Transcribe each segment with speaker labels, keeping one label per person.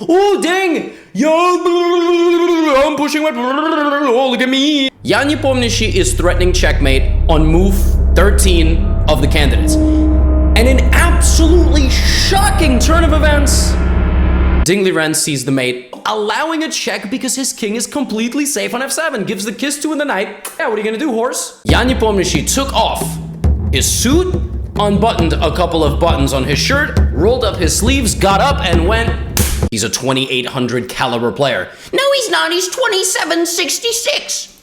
Speaker 1: Oh, dang! Yo, I'm pushing my... Oh, look at me! Я не помнящий is threatening checkmate on move 13 of the candidates. And an absolutely shocking turn of events, Dingley Wren sees the mate, allowing a check because his king is completely safe on f7. Gives the kiss to the knight. Yeah, what are you gonna do, horse? Я не помнящий took off his suit, unbuttoned a couple of buttons on his shirt, rolled up his sleeves, got up, and went... He's a 2800 caliber player.
Speaker 2: No, he's not. He's 2766.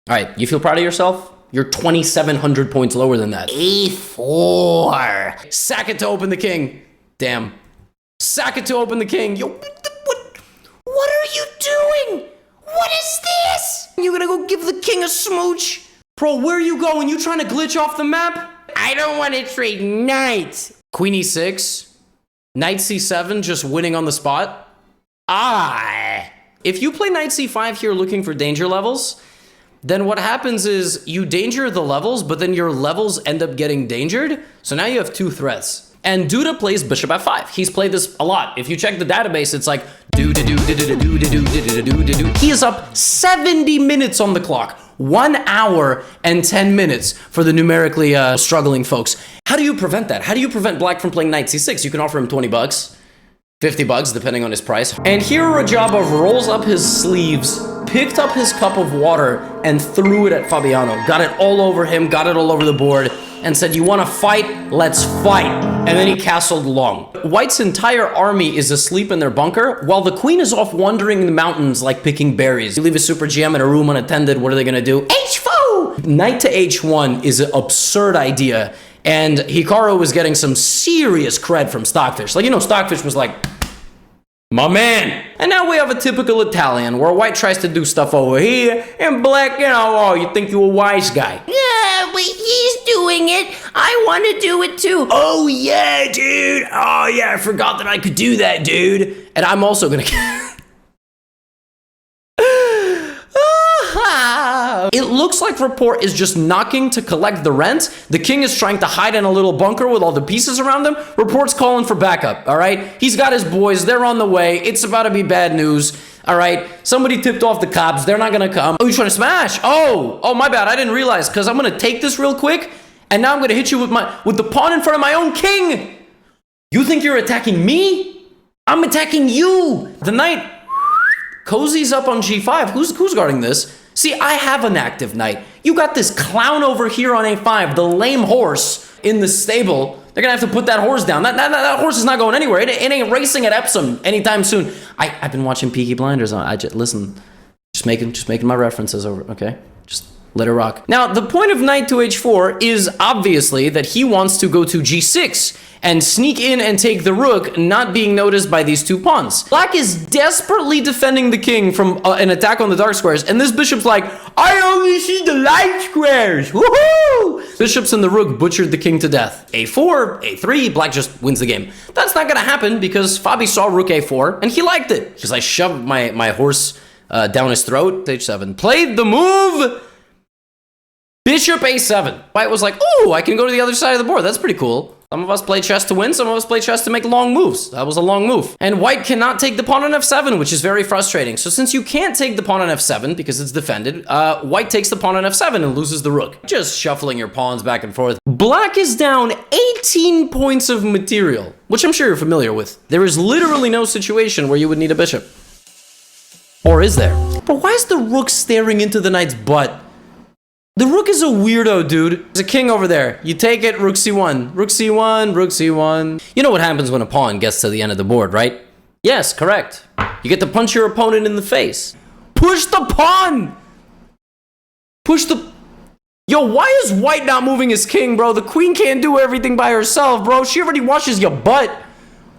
Speaker 1: All right, you feel proud of yourself? You're 2,700 points lower than that.
Speaker 2: A4.
Speaker 1: Sack it to open the king. Damn. Sack it to open the king. Yo,
Speaker 2: What are you doing? What is this?
Speaker 1: you gonna go give the king a smooch? Bro, where are you going? You trying to glitch off the map?
Speaker 2: I don't want to trade knights.
Speaker 1: Queen e6. Knight c7, just winning on the spot. If you play knight c5 here looking for danger levels, then what happens is you danger the levels, but then your levels end up getting dangered. So now you have two threats. And Duda plays bishop f5. He's played this a lot. If you check the database, it's like He is up 70 minutes on the clock. 1 hour and 10 minutes for the numerically struggling folks. How do you prevent that? How do you prevent Black from playing knight c6? You can offer him 20 bucks, 50 bucks, depending on his price. And here Rajabov rolls up his sleeves, picked up his cup of water, and threw it at Fabiano. Got it all over him, got it all over the board, and said, you want to fight? Let's fight. And then he castled long. White's entire army is asleep in their bunker, while the queen is off wandering in the mountains like picking berries. You leave a super GM in a room unattended, what are they gonna do?
Speaker 2: H4!
Speaker 1: Knight to h1 is an absurd idea, and Hikaru was getting some serious cred from Stockfish. Like, you know, Stockfish was like, my man. And now we have a typical Italian, where White tries to do stuff over here, and Black, you know, oh, you think you're a wise guy.
Speaker 2: Yeah, but he's doing it. I want to do it too.
Speaker 1: Oh, yeah, dude. Oh, yeah, I forgot that I could do that, dude. And I'm also gonna... It looks like Rapport is just knocking to collect the rent. The king is trying to hide in a little bunker with all the pieces around him. Rapport's calling for backup, all right? He's got his boys. They're on the way. It's about to be bad news, all right? Somebody tipped off the cops. They're not going to come. Oh, you're trying to smash? Oh, my bad. I didn't realize, because I'm going to take this real quick, and now I'm going to hit you with the pawn in front of my own king. You think you're attacking me? I'm attacking you. The knight cozies up on g5. Who's guarding this? See, I have an active knight. You got this clown over here on a5, the lame horse in the stable. They're gonna have to put that horse down. That horse is not going anywhere. It ain't racing at Epsom anytime soon. I've been watching Peaky Blinders. Listen, just making my references over, okay? Just let it rock. Now, the point of knight to h4 is obviously that he wants to go to g6 and sneak in and take the rook, not being noticed by these two pawns. Black is desperately defending the king from an attack on the dark squares, and this bishop's like, I only see the light squares, woohoo! Bishops and the rook butchered the king to death. a4, a3, Black just wins the game. That's not gonna happen because Fabi saw rook a4, and he liked it. Because I shoved my horse down his throat. h7. Played the move! Bishop a7. White was like, ooh, I can go to the other side of the board. That's pretty cool. Some of us play chess to win, some of us play chess to make long moves. That was a long move. And White cannot take the pawn on f7, which is very frustrating. So since you can't take the pawn on f7 because it's defended, White takes the pawn on f7 and loses the rook. Just shuffling your pawns back and forth. Black is down 18 points of material, which I'm sure you're familiar with. There is literally no situation where you would need a bishop. Or is there? But why is the rook staring into the knight's butt? The rook is a weirdo, dude. There's a king over there. You take it, rook c1, rook c1, rook c1. You know what happens when a pawn gets to the end of the board, right? Yes, correct. You get to punch your opponent in the face. Push the pawn! Push the... Yo, why is White not moving his king, bro? The queen can't do everything by herself, bro. She already washes your butt.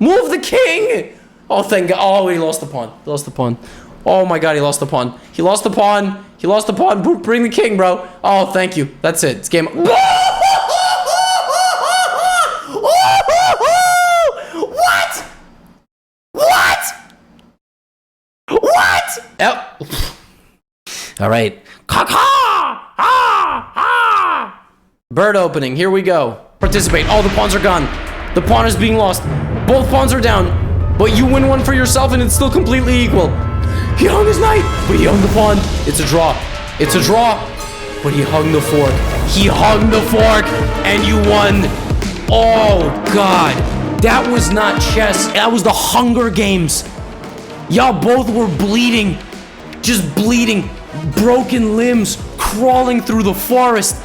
Speaker 1: Move the king! Oh, thank God. Oh, he lost the pawn. He lost the pawn. Oh my God, he lost the pawn. He lost the pawn. He lost the pawn. Bring the king, bro. Oh, thank you. That's it. It's game. What? What? What? Yep. All right. Bird opening. Here we go. Participate. Oh, the pawns are gone. The pawn is being lost. Both pawns are down. But you win one for yourself and it's still completely equal. He hung his knight, but he hung the pawn. It's a draw. It's a draw. But he hung the fork. He hung the fork and you won. Oh, God. That was not chess. That was the Hunger Games. Y'all both were bleeding. Just bleeding. Broken limbs. Crawling through the forest.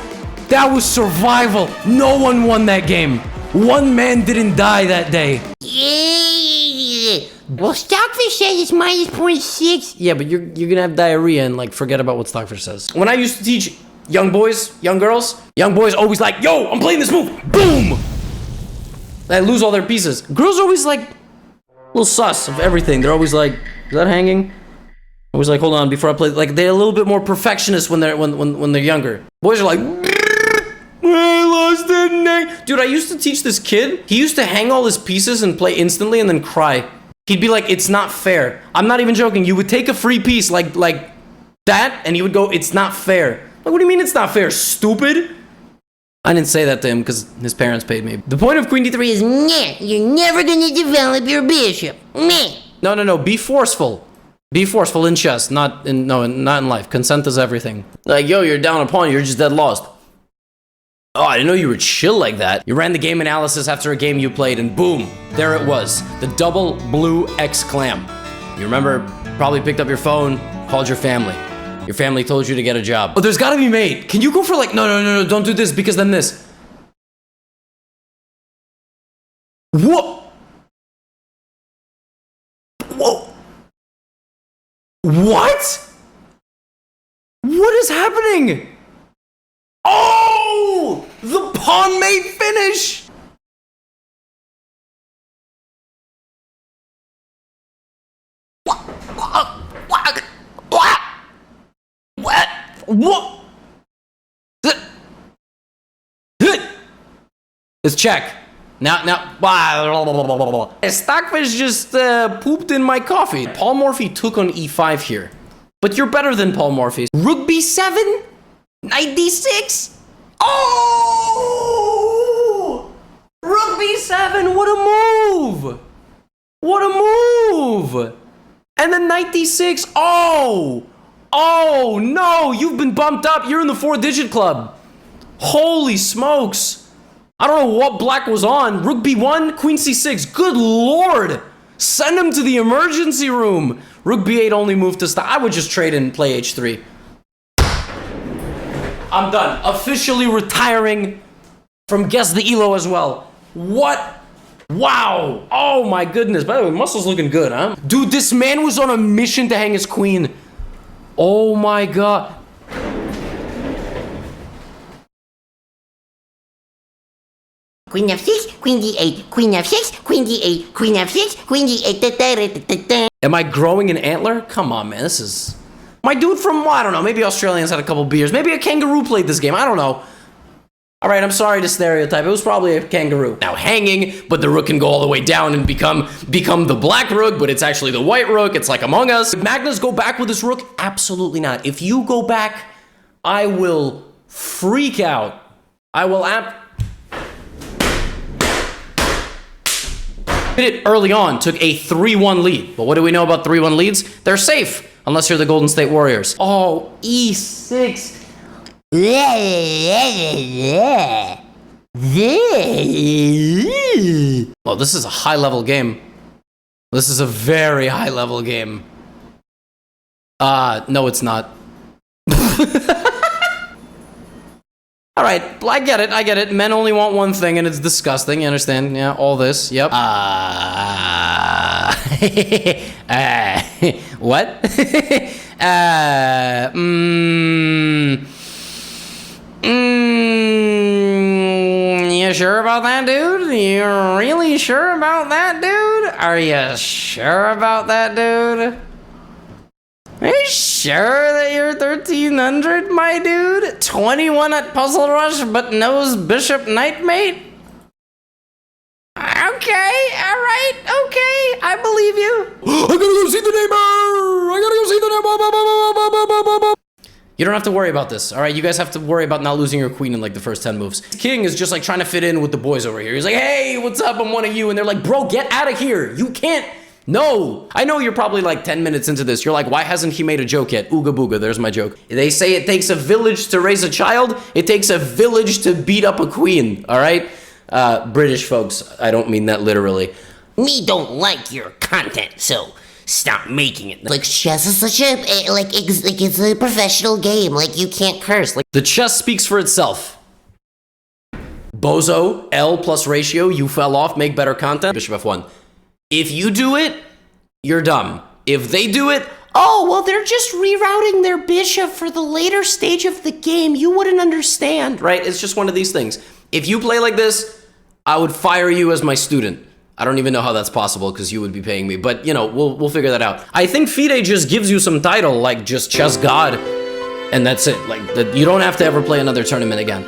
Speaker 1: That was survival. No one won that game. One man didn't die that day.
Speaker 2: Yeah. Well, Stockfish says it's minus 0.6.
Speaker 1: Yeah, but you're gonna have diarrhea and like forget about what Stockfish says. When I used to teach young boys, young girls, young boys always like, yo, I'm playing this move. Boom! They lose all their pieces. Girls are always like a little sus of everything. They're always like, is that hanging? Always like, hold on, before I play. Like they're a little bit more perfectionist when they're younger. Boys are like, I lost the knight. Dude, I used to teach this kid. He used to hang all his pieces and play instantly and then cry. He'd be like, it's not fair. I'm not even joking. You would take a free piece like that, and he would go, it's not fair. Like, what do you mean it's not fair, stupid? I didn't say that to him because his parents paid me. The point of Queen D3 is,
Speaker 2: Nah, you're never gonna develop your bishop. Meh.
Speaker 1: no. Be forceful. Be forceful in chess, not in life. Consent is everything. Like, yo, you're down a pawn, you're just dead lost. Oh, I didn't know you were chill like that. You ran the game analysis after a game you played, and boom, there it was. The double blue exclam. You remember, probably picked up your phone, called your family. Your family told you to get a job. Oh, there's gotta be mate. Can you go for like, no, don't do this, because then this. What? Whoa. What? What is happening? Oh! The pawn mate finish! What? It's check. Now, Stockfish just pooped in my coffee. Paul Morphy took on e5 here. But you're better than Paul Morphy. Rook b7? Knight d6? Oh! Rook b7, what a move! What a move! And then knight d6, oh! Oh, no, you've been bumped up. You're in the 4-digit club. Holy smokes. I don't know what black was on. Rook b1, queen c6. Good lord. Send him to the emergency room. Rook b8 only move to stop. I would just trade and play h3. I'm done. Officially retiring from Guess the Elo as well. What? Wow. Oh my goodness. By the way, muscle's looking good, huh? Dude, this man was on a mission to hang his queen. Oh my god.
Speaker 2: Queen f6, queen d8, queen f6, queen d8, queen f6, queen d8.
Speaker 1: Am I growing an antler? Come on, man. This is... My dude from, well, I don't know, maybe Australians had a couple beers. Maybe a kangaroo played this game. I don't know. All right, I'm sorry to stereotype. It was probably a kangaroo. Now hanging, but the rook can go all the way down and become the black rook, but it's actually the white rook. It's like Among Us. Did Magnus go back with this rook? Absolutely not. If you go back, I will freak out. I will hit it early on, took a 3-1 lead. But what do we know about 3-1 leads? They're safe, unless you're the Golden State Warriors. Oh, e6. Oh, this is a high-level game. This is a very high-level game. No, it's not. All right, I get it. Men only want one thing, and it's disgusting. You understand? Yeah, all this. Yep. What? You sure about that, dude? You really sure about that, dude? Are you sure about that, dude? Are you sure that you're 1300, my dude? 21 at Puzzle Rush, but knows Bishop Knight Mate? Okay, alright, okay, I believe you. I gotta go see the neighbor! You don't have to worry about this, alright? You guys have to worry about not losing your queen in like the first 10 moves. King is just like trying to fit in with the boys over here. He's like, hey, what's up? I'm one of you. And they're like, bro, get out of here. You can't No! I know you're probably like 10 minutes into this. You're like, why hasn't he made a joke yet? Ooga booga, there's my joke. They say it takes a village to raise a child. It takes a village to beat up a queen, all right? British folks, I don't mean that literally.
Speaker 2: Me don't like your content, so stop making it. Like, chess is such a, it's a professional game. Like, you can't curse. Like,
Speaker 1: The chess speaks for itself. Bozo, L plus ratio, you fell off, make better content. Bishop F1. If you do it, you're dumb. If they do it,
Speaker 2: oh, well, they're just rerouting their bishop for the later stage of the game. You wouldn't understand.
Speaker 1: right? It's just one of these things. If you play like this, I would fire you as my student. I don't even know how that's possible because you would be paying me, but you know, we'll figure that out. I think FIDE just gives you some title, like just chess god, and that's it. Like, you don't have to ever play another tournament again.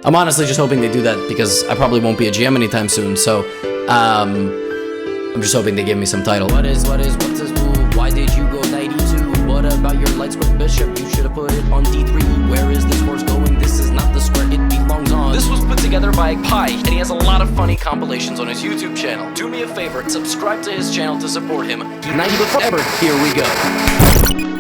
Speaker 1: I'm honestly just hoping they do that because I probably won't be a GM anytime soon, so I'm just hoping they give me some title. What's this move? Why did you go knight e2? What about your light square bishop? You should have put it on d3. Where is this horse going? This is not the square it belongs on. This was put together by Pi, and he has a lot of funny compilations on his YouTube channel. Do me a favor, subscribe to his channel to support him. Unite forever. Here we go.